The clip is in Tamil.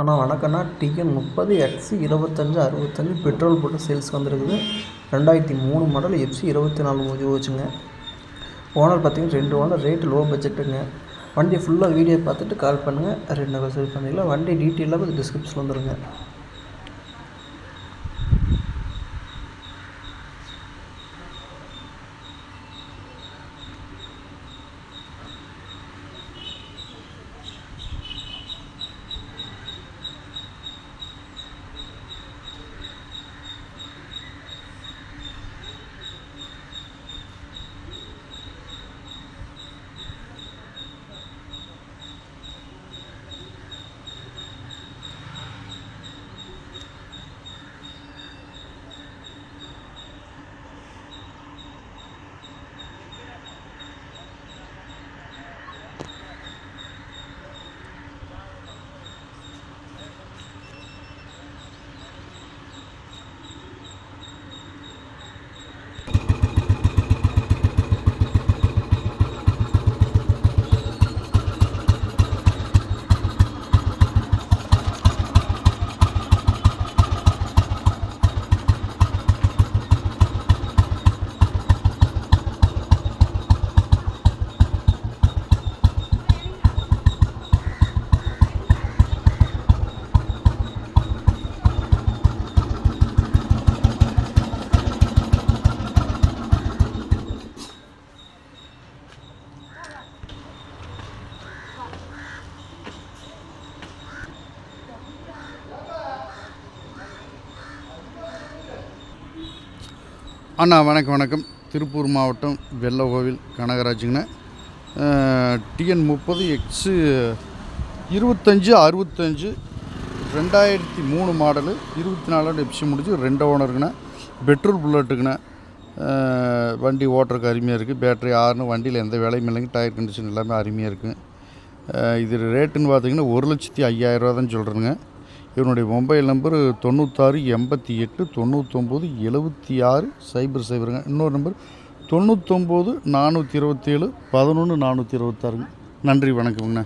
ஆனால் வணக்கம்னா TN30 XC 2565 பெட்ரோல் போட்டு சேல்ஸ்க்கு வந்துருக்குது. 2003 மாடல் FC 24 ஓச்சுங்க. ஓனர் பார்த்தீங்கன்னா 2 ஓனர். Rate low பட்ஜெட்டுங்க. வண்டி ஃபுல்லாக வீடியோ பார்த்துட்டு கால் பண்ணுங்கள். ரேட் நெகோசியேட் பண்ணிக்கலாம். வண்டி டீட்டெயிலாக டிஸ்கிரிப்ஷனில் வந்துடுங்க. அண்ணா வணக்கம். திருப்பூர் மாவட்டம் வெள்ளகோவில் கனகராஜுங்கண்ணா. TN30 XC 2565 2003 மாடலு 24 FC முடிச்சு 2 ஓனருங்கண்ணா. பெட்ரோல் புல்லட்டுங்கண்ணா. வண்டி ஓட்டுறதுக்கு அருமையாக இருக்குது. பேட்டரி ஆறுனு வண்டியில் எந்த வேலையும் இல்லைங்க. டயர் கண்டிஷன் எல்லாமே அருமையாக இருக்குங்க. இது ரேட்டுன்னு பார்த்தீங்கன்னா 1,05,000 தான் சொல்கிறேங்க. இவனுடைய மொபைல் நம்பரு 96 88 99 76 00ங்க. இன்னொரு நம்பர் 99 427 11 426ங்க. நன்றி வணக்கம்ங்கண்ணா.